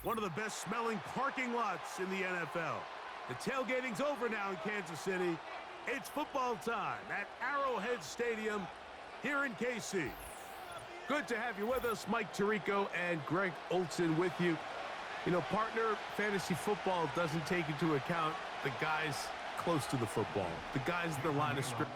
One of the best smelling parking lots in the NFL. The tailgating's over now in Kansas City. It's football time at Arrowhead Stadium here in KC. Good to have you with us. Mike Tirico and Greg Olson with you. You know, partner, fantasy football doesn't take into account the guys close to the football, the guys in the line of scrimmage.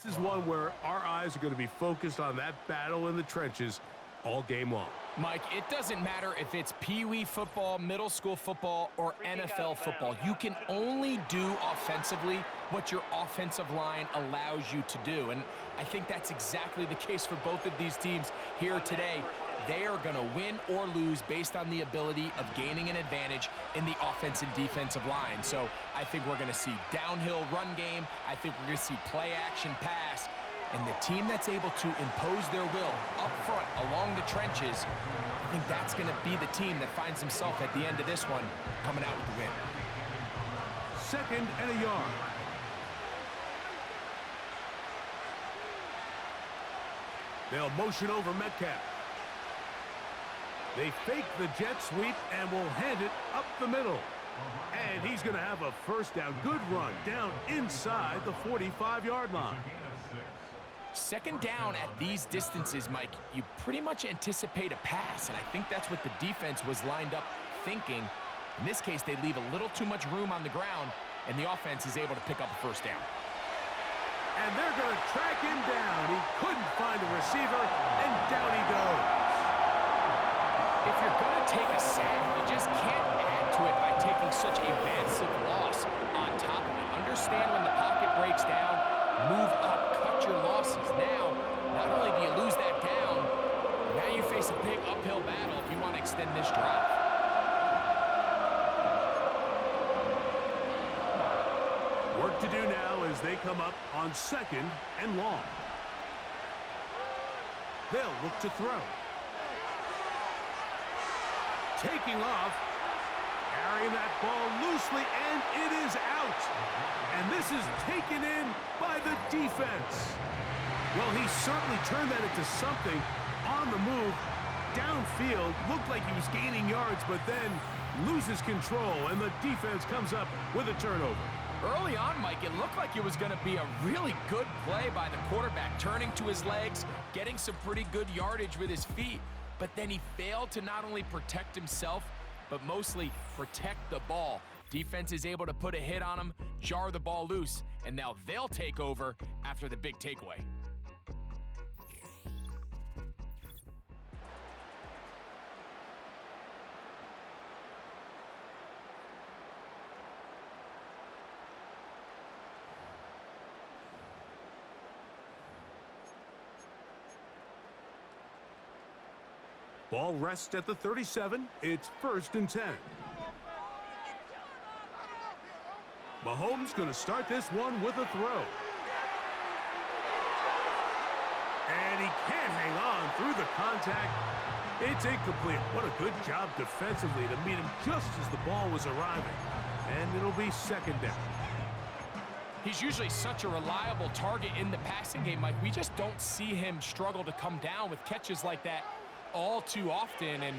This is one where our eyes are going to be focused on that battle in the trenches all game long. Mike, it doesn't matter if it's Pee-wee football, middle school football, or NFL football. You can only do offensively what your offensive line allows you to do. And I think that's exactly the case for both of these teams here today. They are going to win or lose based on the ability of gaining an advantage in the offense and defensive line. So I think we're going to see downhill run game. I think we're going to see play action pass. And the team that's able to impose their will up front along the trenches, I think that's going to be the team that finds himself at the end of this one coming out with the win. 2nd and a yard. They'll motion over Metcalf. They fake the jet sweep and will hand it up the middle. And he's going to have a first down. Good run down inside the 45-yard line. 2nd down at these distances, Mike, you pretty much anticipate a pass, and I think that's what the defense was lined up thinking. In this case, they leave a little too much room on the ground, and the offense is able to pick up a first down. And they're going to track him down. He couldn't find a receiver, and down he goes. If you're going to take a sack, you just can't add to it by taking such a massive loss on top of it. Understand when the pocket breaks down, move up, cut your losses. Now, not only do you lose that down, now you face a big uphill battle if you want to extend this drive. Work to do now as they come up on 2nd and long. They'll look to throw. Taking off, carrying that ball loosely, and it is out. And this is taken in by the defense. Well, he certainly turned that into something on the move. Downfield, looked like he was gaining yards, but then loses control, and the defense comes up with a turnover. Early on, Mike, it looked like it was going to be a really good play by the quarterback, turning to his legs, getting some pretty good yardage with his feet. But then he failed to not only protect himself, but mostly protect the ball. Defense is able to put a hit on him, jar the ball loose, and now they'll take over after the big takeaway. Ball rests at the 37. It's 1st and 10. Mahomes going to start this one with a throw. And he can't hang on through the contact. It's incomplete. What a good job defensively to meet him just as the ball was arriving. And it'll be 2nd down. He's usually such a reliable target in the passing game, Mike. We just don't see him struggle to come down with catches like that all too often. And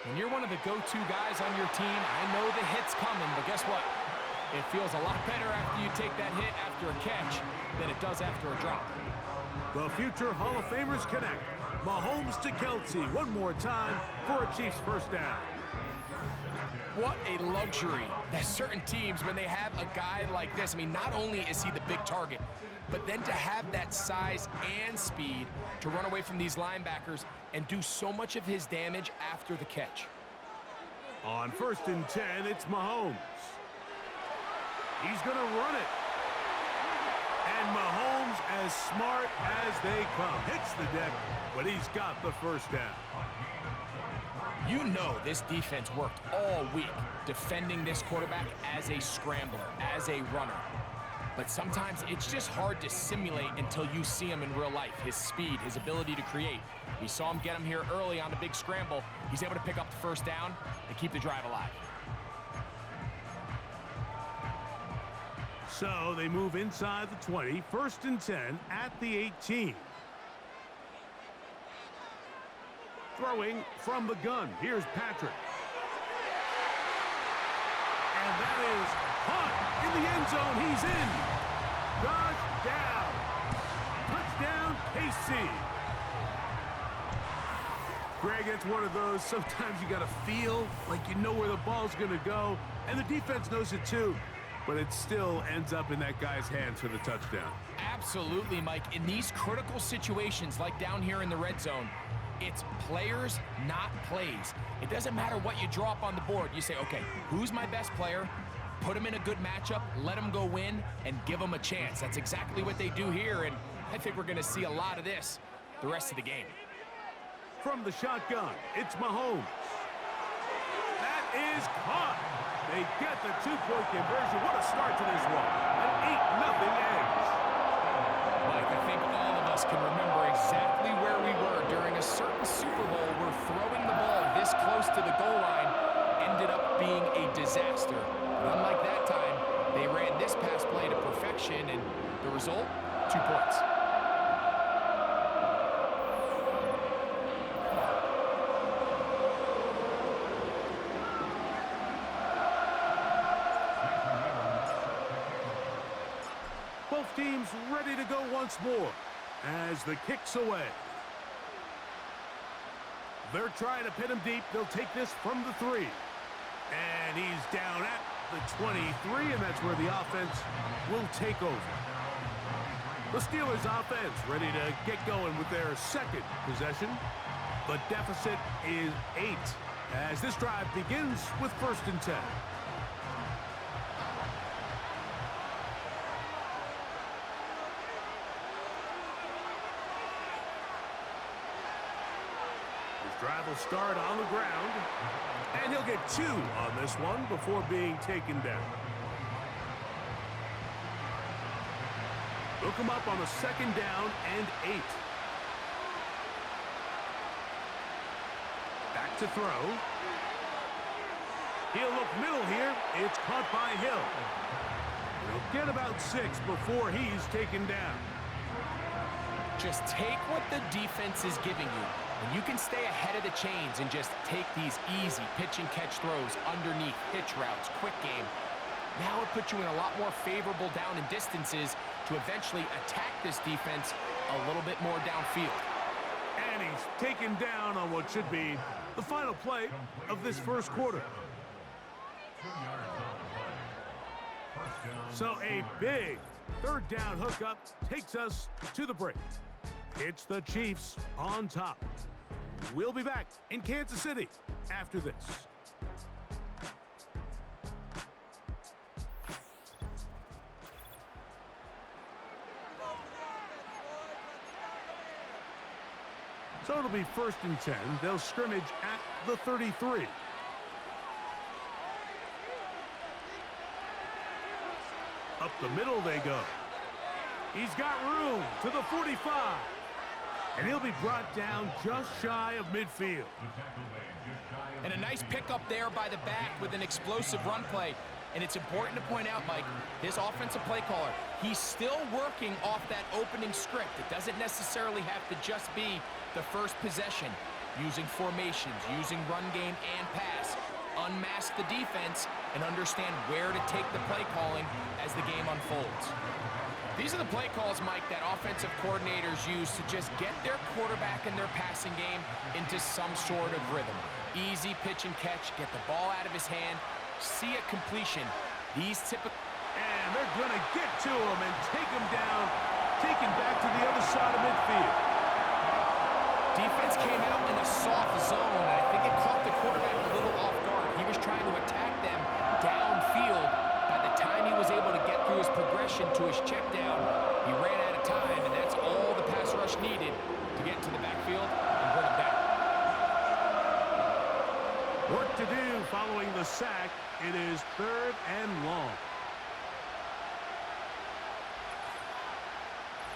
when you're one of the go-to guys on your team, I know the hit's coming, but guess what? It feels a lot better after you take that hit after a catch than it does after a drop. The future Hall of Famers connect. Mahomes to Kelce one more time for a Chiefs first down. What a luxury that certain teams, when they have a guy like this, I mean, not only is he the big target, but then to have that size and speed to run away from these linebackers and do so much of his damage after the catch. On 1st and 10, it's Mahomes. He's going to run it. And Mahomes, as smart as they come, hits the deck, but he's got the first down. You know this defense worked all week defending this quarterback as a scrambler, as a runner. But sometimes it's just hard to simulate until you see him in real life. His speed, his ability to create. We saw him get him here early on the big scramble. He's able to pick up the first down and keep the drive alive. So they move inside the 20, 1st and 10 at the 18. Throwing from the gun. Here's Patrick. And that is caught in the end zone. He's in. Touchdown. Touchdown, KC. Greg, it's one of those, sometimes you got to feel like you know where the ball's going to go, and the defense knows it too, but it still ends up in that guy's hands for the touchdown. Absolutely, Mike. In these critical situations, like down here in the red zone, it's players, not plays. It doesn't matter what you draw up on the board. You say, okay, who's my best player? Put him in a good matchup, let him go win, and give him a chance. That's exactly what they do here, and I think we're going to see a lot of this the rest of the game. From the shotgun, it's Mahomes. That is caught. They get the two-point conversion. What a start to this one. An 8-0 edge. Mike, I think all of us can remember exactly where we were during a certain Super Bowl where throwing the ball this close to the goal line ended up being a disaster. But unlike that time, they ran this pass play to perfection, and the result, 2 points. Both teams ready to go once more as the kick's away. They're trying to pin him deep. They'll take this from the 3. And he's down at the 23, and that's where the offense will take over. The Steelers offense ready to get going with their second possession. The deficit is 8 as this drive begins with 1st and 10. Drive will start on the ground, and he'll get 2 on this one before being taken down. They'll come up on a 2nd down and 8. Back to throw. He'll look middle here. It's caught by Hill. He'll get about 6 before he's taken down. Just take what the defense is giving you. And you can stay ahead of the chains and just take these easy pitch and catch throws underneath, pitch routes, quick game. Now it puts you in a lot more favorable down and distances to eventually attack this defense a little bit more downfield. And he's taken down on what should be the final play of this first quarter. So a big 3rd down hookup takes us to the break. It's the Chiefs on top. We'll be back in Kansas City after this. So it'll be 1st and 10. They'll scrimmage at the 33. Up the middle they go. He's got room to the 45. And he'll be brought down just shy of midfield. And a nice pickup there by the back with an explosive run play. And it's important to point out, Mike, this offensive play caller, he's still working off that opening script. It doesn't necessarily have to just be the first possession. Using formations, using run game and pass. Unmask the defense and understand where to take the play calling as the game unfolds. These are the play calls, Mike, that offensive coordinators use to just get their quarterback and their passing game into some sort of rhythm. Easy pitch and catch, get the ball out of his hand, see a completion. These typical... And they're going to get to him and take him down, taken back to the other side of midfield. Defense came out in a soft zone, and I think it caught the quarterback a little off guard. He was trying to attack them downfield. By the time he was able to get through his progression to his check down, he ran out of time, and that's all the pass rush needed to get to the backfield and bring him down. Work to do following the sack. It is 3rd and long.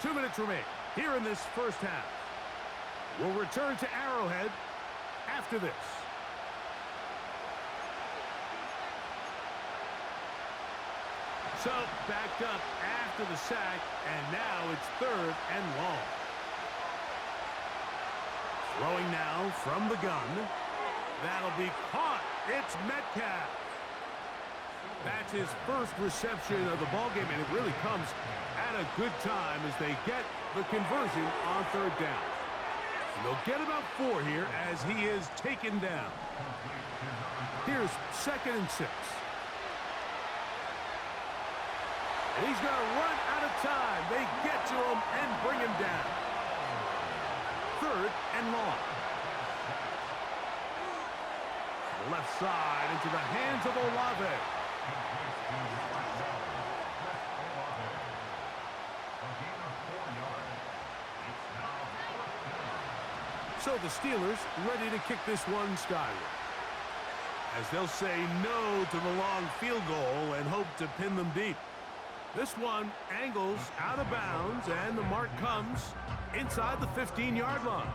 2 minutes remain here in this first half. We'll return to Arrowhead after this. So, backed up after the sack, and now it's 3rd and long. Throwing now from the gun. That'll be caught. It's Metcalf. That's his first reception of the ballgame, and it really comes at a good time as they get the conversion on 3rd down. And they'll get about 4 here as he is taken down. Here's 2nd and 6. And he's going to run out of time. They get to him and bring him down. 3rd and long. Left side into the hands of Olave. So the Steelers ready to kick this one skyward, as they'll say no to the long field goal and hope to pin them deep. This one angles out of bounds, and the mark comes inside the 15-yard line.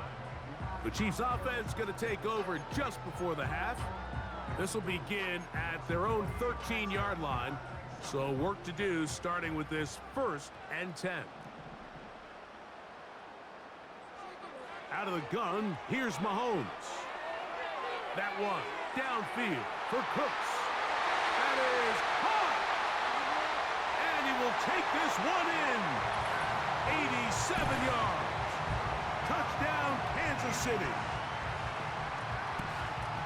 The Chiefs offense going to take over just before the half. This will begin at their own 13-yard line. So work to do starting with this 1st and 10. Out of the gun, here's Mahomes. That one downfield for Cooks. That is caught. And he will take this one in. 87 yards. Touchdown, Kansas City.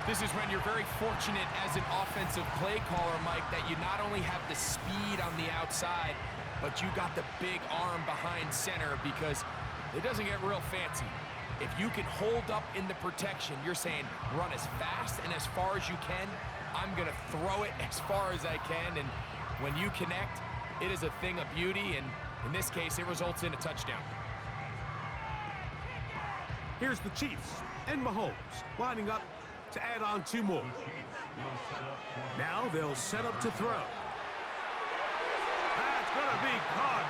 This is when you're very fortunate as an offensive play caller, Mike, that you not only have the speed on the outside, but you got the big arm behind center, because it doesn't get real fancy. If you can hold up in the protection, you're saying run as fast and as far as you can. I'm going to throw it as far as I can, and when you connect, it is a thing of beauty, and in this case, it results in a touchdown. Here's the Chiefs and Mahomes lining up to add on 2 more. Now they'll set up to throw. That's going to be caught.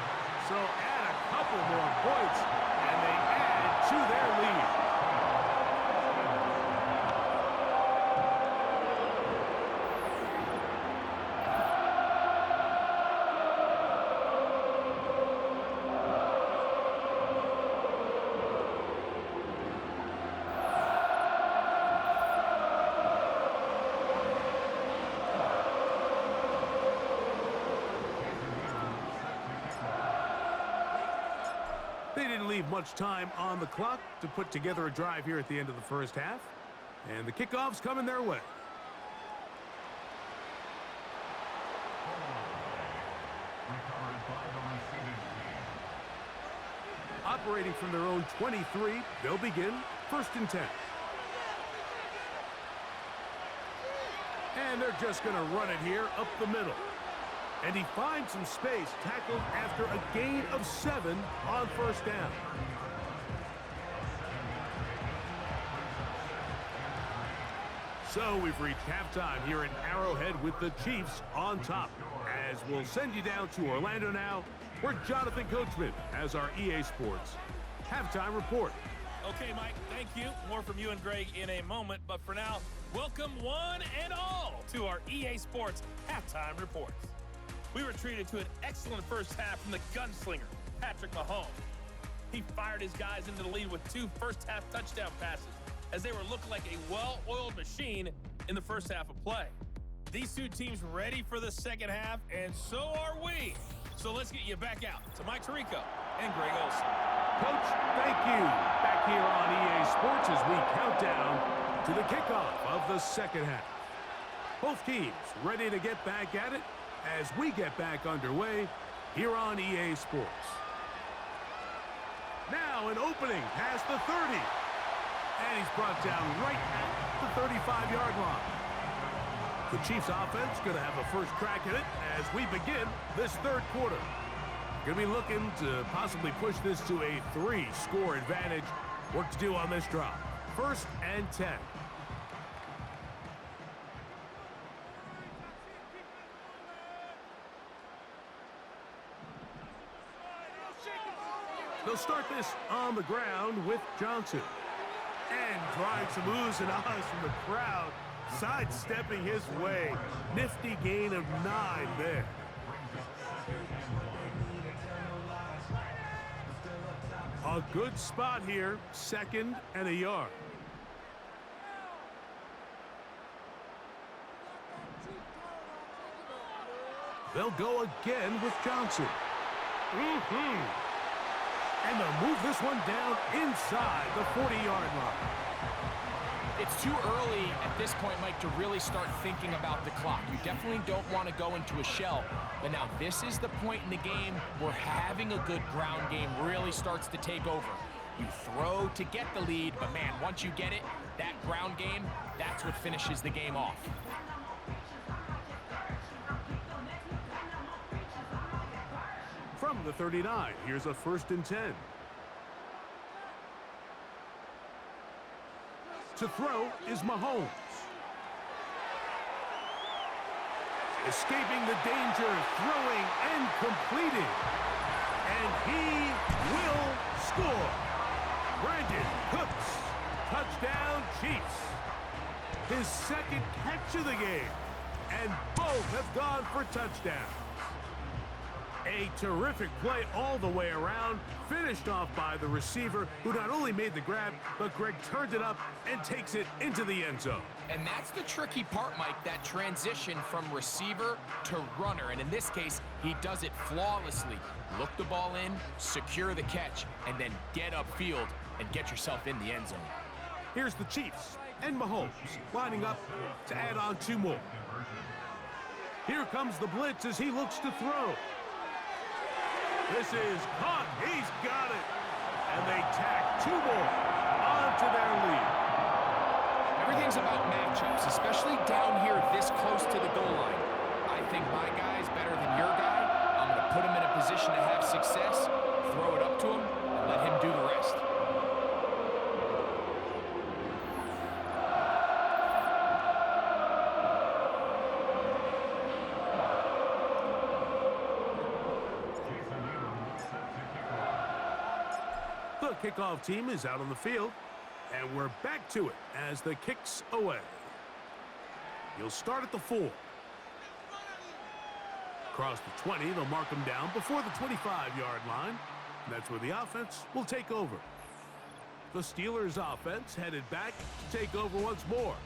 So add a couple more points, and they add to their lead. They didn't leave much time on the clock to put together a drive here at the end of the first half. And the kickoff's coming their way. Operating from their own 23, they'll begin 1st and 10. And they're just going to run it here up the middle. And he finds some space, tackled after a gain of 7 on 1st down. So we've reached halftime here in Arrowhead with the Chiefs on top. As we'll send you down to Orlando now, where Jonathan Coachman has our EA Sports halftime report. Okay, Mike, thank you. More from you and Greg in a moment. But for now, welcome one and all to our EA Sports halftime reports. We were treated to an excellent first half from the gunslinger, Patrick Mahomes. He fired his guys into the lead with 2 first-half touchdown passes as they were looking like a well-oiled machine in the first half of play. These 2 teams ready for the second half, and so are we. So let's get you back out to Mike Tirico and Greg Olson. Coach, thank you. Back here on EA Sports as we count down to the kickoff of the second half. Both teams ready to get back at it as we get back underway here on EA Sports. Now an opening past the 30. And he's brought down right at the 35-yard line. The Chiefs offense going to have a first crack at it as we begin this third quarter. Going to be looking to possibly push this to a 3-score advantage. Work to do on this drive. 1st and 10. They'll start this on the ground with Johnson. And drawing some oohs and ahs from the crowd, sidestepping his way. Nifty gain of 9 there. A good spot here, 2nd and a yard. They'll go again with Johnson. And they'll move this one down inside the 40-yard line. It's too early at this point, Mike, to really start thinking about the clock. You definitely don't want to go into a shell. But now this is the point in the game where having a good ground game really starts to take over. You throw to get the lead, but man, once you get it, that ground game, that's what finishes the game off. From the 39, here's a 1st and 10. To throw is Mahomes. Escaping the danger, throwing and completing. And he will score. Brandon Cooks, touchdown Chiefs. His 2nd catch of the game. And both have gone for touchdowns. A terrific play all the way around, finished off by the receiver, who not only made the grab, but Greg turned it up and takes it into the end zone. And that's the tricky part, Mike, that transition from receiver to runner. And in this case, he does it flawlessly. Look the ball in, secure the catch, and then get upfield and get yourself in the end zone. Here's the Chiefs and Mahomes lining up to add on 2 more. Here comes the blitz as he looks to throw. This is caught. He's got it. And they tack 2 more onto their lead. Everything's about matchups, especially down here this close to the goal line. I think my guy's better than your guy. I'm going to put him in a position to have success, throw it up to him, and let him do the rest. The kickoff team is out on the field, and we're back to it as the kick's away. You'll start at the 4. Across the 20, they'll mark them down before the 25-yard line. And that's where the offense will take over. The Steelers' offense headed back to take over once more.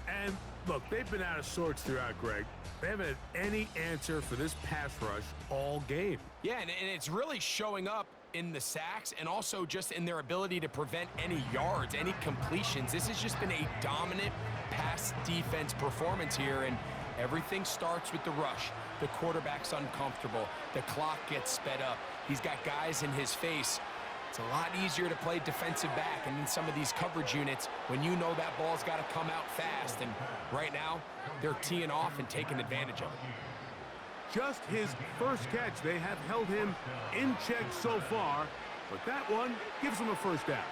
And look, they've been out of sorts throughout, Greg. They haven't had any answer for this pass rush all game. Yeah, and it's really showing up in the sacks and also just in their ability to prevent any yards, any completions. This has just been a dominant pass defense performance here, and everything starts with the rush. The quarterback's uncomfortable. The clock gets sped up. He's got guys in his face. It's a lot easier to play defensive back and in some of these coverage units when you know that ball's got to come out fast. And right now, they're teeing off and taking advantage of it. Just his first catch. They have held him in check so far, but that one gives him a first down.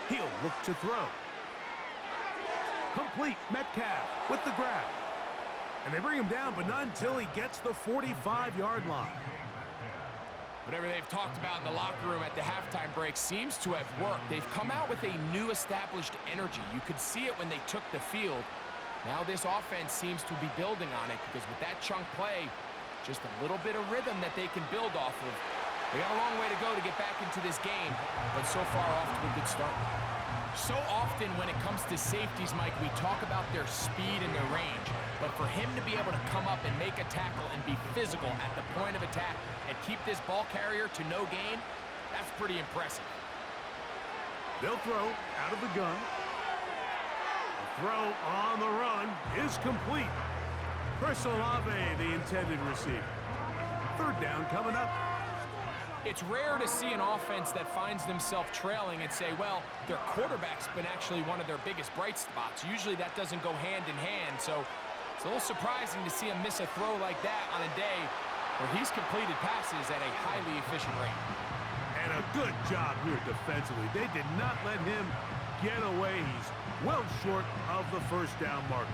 He'll look to throw. Complete. Metcalf with the grab. And they bring him down, but not until he gets the 45-yard line. Whatever they've talked about in the locker room at the halftime break seems to have worked. They've come out with a new established energy. You could see it when they took the field. Now this offense seems to be building on it because with that chunk play, just a little bit of rhythm that they can build off of. They got a long way to go to get back into this game, but so far off to a good start. So often when it comes to safeties, Mike, we talk about their speed and their range. But for him to be able to come up and make a tackle and be physical at the point of attack and keep this ball carrier to no gain, that's pretty impressive. They'll throw out of the gun. throw on the run is complete. Chris Olave, the intended receiver. Third down coming up. It's rare to see an offense that finds themselves trailing and say, well, their quarterback's been actually one of their biggest bright spots. Usually that doesn't go hand in hand, so it's a little surprising to see him miss a throw like that on a day where he's completed passes at a highly efficient rate. And a good job here defensively. They did not let him get away. He's well short of the first down marker.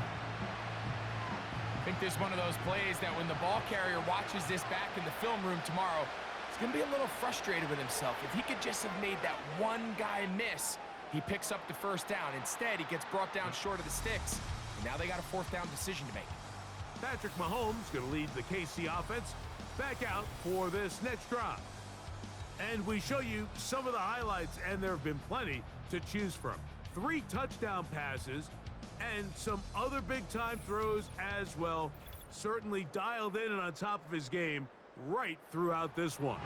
I think this is one of those plays that when the ball carrier watches this back in the film room tomorrow, he's going to be a little frustrated with himself. If he could just have made that one guy miss, he picks up the first down. Instead, he gets brought down short of the sticks. And now they got a fourth down decision to make. Patrick Mahomes going to lead the KC offense back out for this next drive. And we show you some of the highlights, and there have been plenty to choose from. 3 touchdown passes and some other big-time throws as well. Certainly dialed in and on top of his game right throughout this one.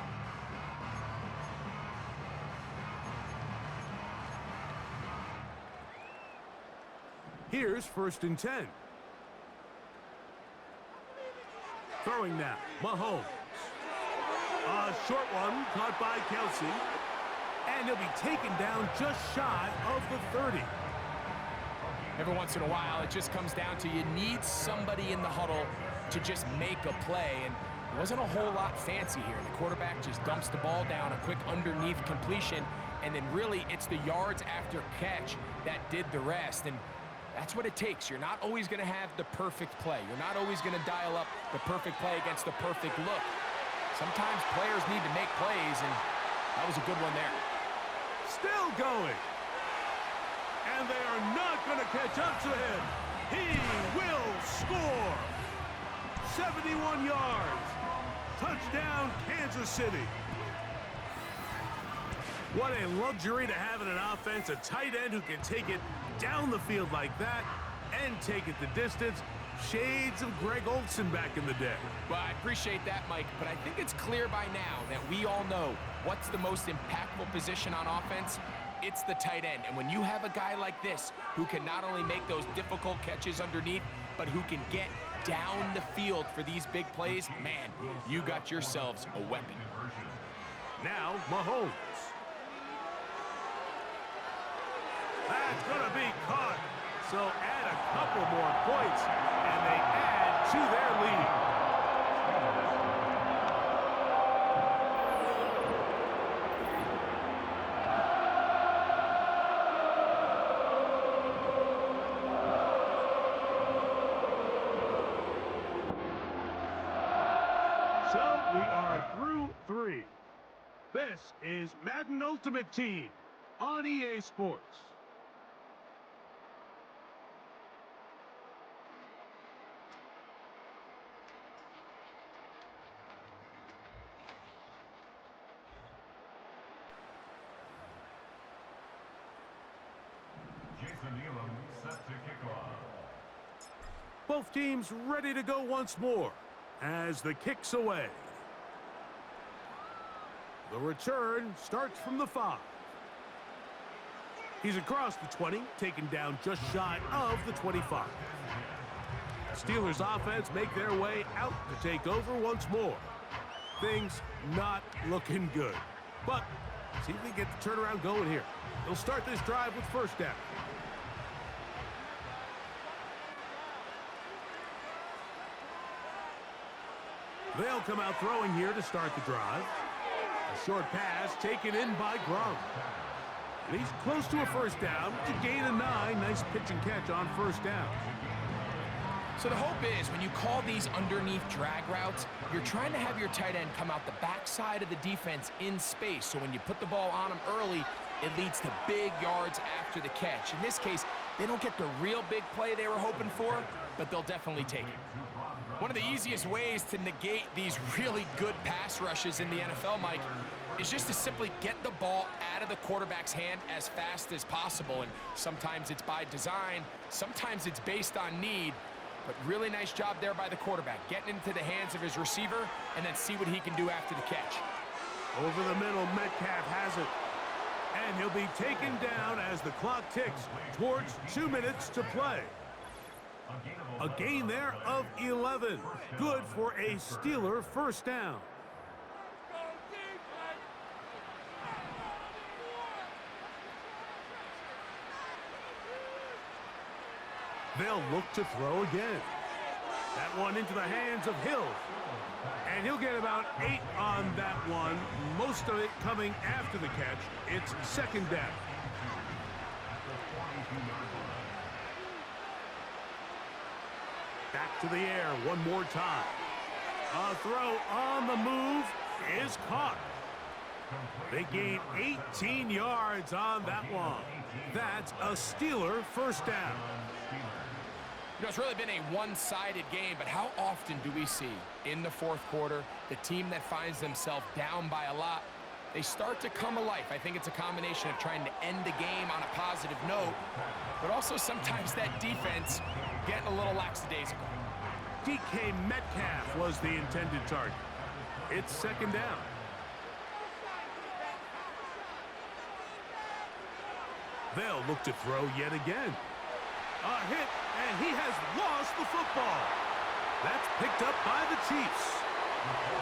Here's 1st and 10. Throwing now, Mahomes. A short one caught by Kelsey. And he'll be taken down just shy of the 30. Every once in a while, it just comes down to you need somebody in the huddle to just make a play. And it wasn't a whole lot fancy here. The quarterback just dumps the ball down, a quick underneath completion, and then really it's the yards after catch that did the rest. And that's what it takes. You're not always going to have the perfect play. You're not always going to dial up the perfect play against the perfect look. Sometimes players need to make plays, and that was a good one there. Still going. And they are not going to catch up to him. He will score. 71 yards. Touchdown, Kansas City. What a luxury to have in an offense, a tight end who can take it down the field like that and take it the distance. Shades of Greg Olsen back in the day. Well, I appreciate that, Mike, but I think it's clear by now that we all know what's the most impactful position on offense. It's the tight end. And when you have a guy like this who can not only make those difficult catches underneath, but who can get down the field for these big plays, man, you got yourselves a weapon. Now, Mahomes. That's going to be caught. So add a couple more points, and they add to their lead. So we are through 3. This is Madden Ultimate Team on EA Sports. Both teams ready to go once more as the kick's away. The return starts from the 5. He's across the 20, taken down just shy of the 25. Steelers offense make their way out to take over once more. Things not looking good. But see if they get the turnaround going here. They'll start this drive with first down. They'll come out throwing here to start the drive. A short pass taken in by Gronk. And he's close to a first down to gain a 9. Nice pitch and catch on first down. So the hope is when you call these underneath drag routes, you're trying to have your tight end come out the backside of the defense in space. So when you put the ball on him early, it leads to big yards after the catch. In this case, they don't get the real big play they were hoping for, but they'll definitely take it. One of the easiest ways to negate these really good pass rushes in the NFL, Mike, is just to simply get the ball out of the quarterback's hand as fast as possible. And sometimes it's by design, sometimes it's based on need. But really nice job there by the quarterback, getting into the hands of his receiver and then see what he can do after the catch. Over the middle, Metcalf has it. And he'll be taken down as the clock ticks towards 2 minutes to play. A gain there of 11. Good for a Steeler first down. They'll look to throw again. That one into the hands of Hill. And he'll get about 8 on that one. Most of it coming after the catch. It's second down. Back to the air one more time. A throw on the move is caught. They gain 18 yards on that one. That's a Steeler first down. You know, it's really been a one-sided game, but how often do we see in the fourth quarter the team that finds themselves down by a lot, they start to come alive. I think it's a combination of trying to end the game on a positive note, but also sometimes that defense getting a little lackadaisical. DK Metcalf was the intended target. It's second down. They'll look to throw yet again. A hit, and he has lost the football. That's picked up by the Chiefs.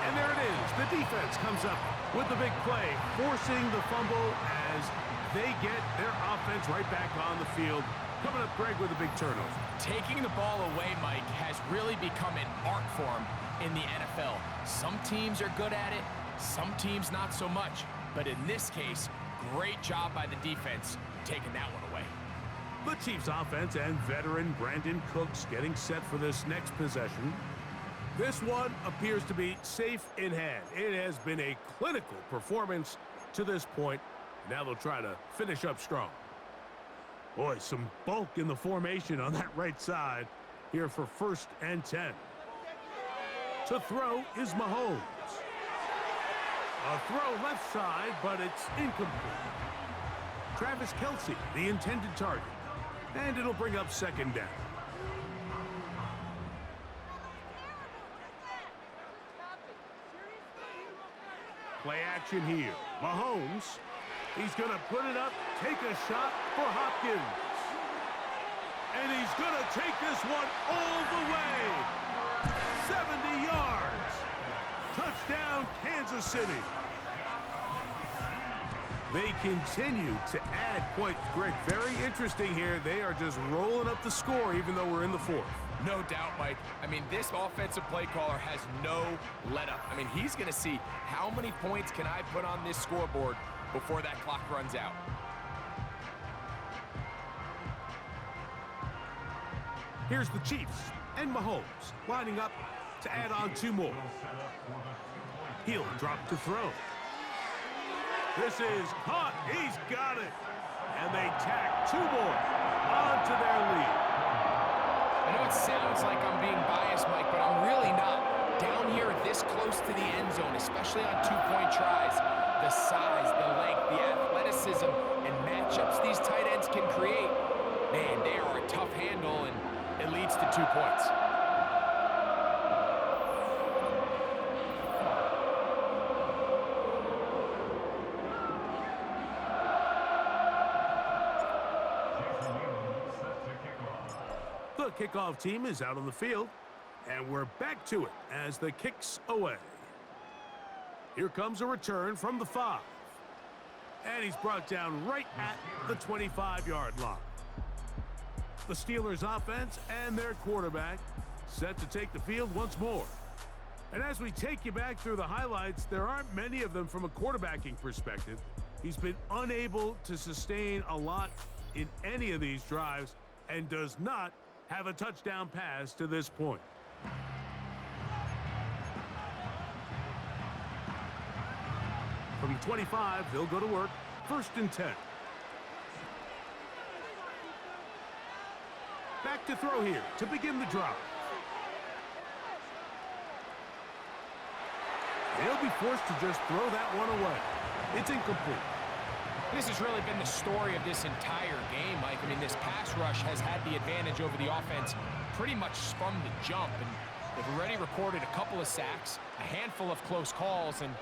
And there it is. The defense comes up with the big play, forcing the fumble as they get their offense right back on the field. Coming up, Greg, with a big turnover. Taking the ball away, Mike, has really become an art form in the NFL. Some teams are good at it, some teams not so much. But in this case, great job by the defense taking that one away. The Chiefs offense and veteran Brandon Cooks getting set for this next possession. This one appears to be safe in hand. It has been a clinical performance to this point. Now they'll try to finish up strong. Boy, some bulk in the formation on that right side here for 1st and 10. To throw is Mahomes. A throw left side, but it's incomplete. Travis Kelce, the intended target. And it'll bring up second down. Play action here. Mahomes. He's going to put it up, take a shot for Hopkins. And he's going to take this one all the way. 70 yards. Touchdown, Kansas City. They continue to add points. Greg, very interesting here. They are just rolling up the score even though we're in the fourth. No doubt, Mike. I mean, this offensive play caller has no let-up. I mean, he's going to see how many points can I put on this scoreboard before that clock runs out. Here's the Chiefs and Mahomes lining up to add on 2 more. He'll drop to throw. This is caught. He's got it. And they tack 2 more onto their lead. I know it sounds like I'm being biased, Mike, but I'm really not. Down here this close to the end zone, especially on 2-point tries, the size, the length, the athleticism, and matchups these tight ends can create, man, they are a tough handle, and it leads to 2 points. The kickoff team is out on the field, and we're back to it as the kick's away. Here comes a return from the 5. And he's brought down right at the 25-yard line. The Steelers offense and their quarterback set to take the field once more. And as we take you back through the highlights, there aren't many of them from a quarterbacking perspective. He's been unable to sustain a lot in any of these drives and does not have a touchdown pass to this point. From 25, they'll go to work. 1st and 10. Back to throw here to begin the drive. They'll be forced to just throw that one away. It's incomplete. This has really been the story of this entire game, Mike. I mean, this pass rush has had the advantage over the offense pretty much from the jump. And they've already recorded a couple of sacks, a handful of close calls, and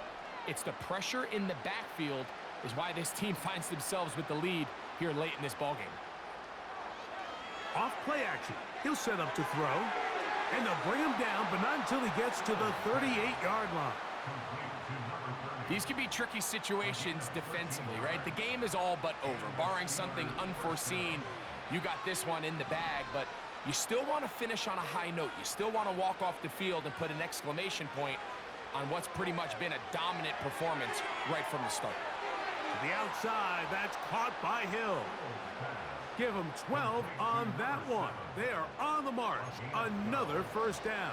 it's the pressure in the backfield is why this team finds themselves with the lead here late in this ballgame. Off play action. He'll set up to throw. And they'll bring him down, but not until he gets to the 38-yard line. These can be tricky situations defensively, right? The game is all but over. Barring something unforeseen, you got this one in the bag, but you still want to finish on a high note. You still want to walk off the field and put an exclamation point on what's pretty much been a dominant performance right from the start. To the outside, that's caught by Hill. Give them 12 on that one. They are on the march. Another first down.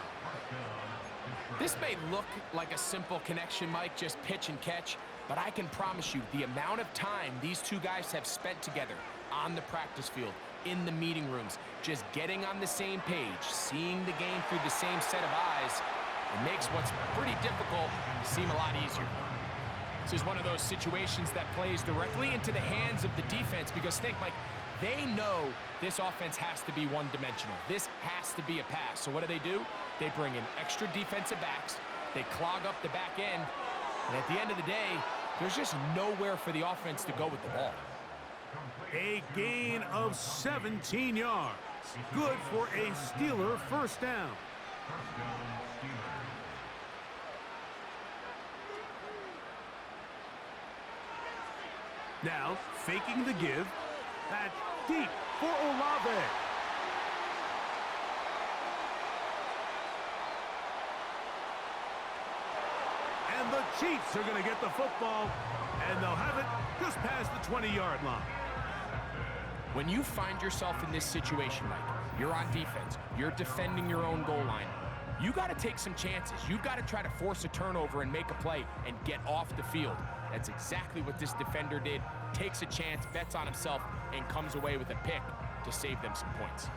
This may look like a simple connection, Mike, just pitch and catch, but I can promise you the amount of time these two guys have spent together on the practice field, in the meeting rooms, just getting on the same page, seeing the game through the same set of eyes, it makes what's pretty difficult seem a lot easier. This is one of those situations that plays directly into the hands of the defense because think, Mike, they know this offense has to be one-dimensional. This has to be a pass. So what do? They bring in extra defensive backs. They clog up the back end. And at the end of the day, there's just nowhere for the offense to go with the ball. A gain of 17 yards. Good for a Steeler first down. Now, faking the give. That's deep for Olave. And the Chiefs are going to get the football, and they'll have it just past the 20-yard line. When you find yourself in this situation, Mike, you're on defense, you're defending your own goal line, you got to take some chances. You've got to try to force a turnover and make a play and get off the field. That's exactly what this defender did. Takes a chance, bets on himself, and comes away with a pick to save them some points.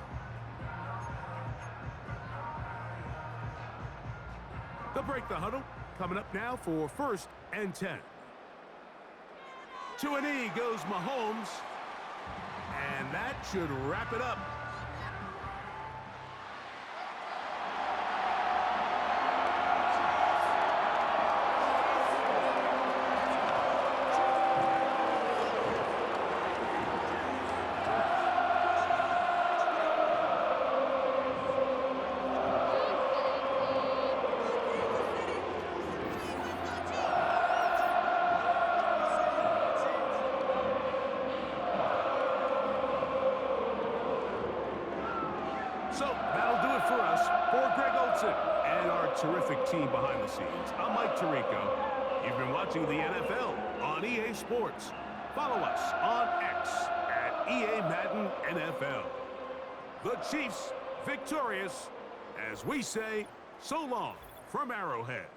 They'll break the huddle. Coming up now for 1st and 10. To a knee goes Mahomes. And that should wrap it up. So, that'll do it for us. For Greg Olson and our terrific team behind the scenes, I'm Mike Tirico. You've been watching the NFL on EA Sports. Follow us on X at EA Madden NFL. The Chiefs victorious, as we say, so long from Arrowhead.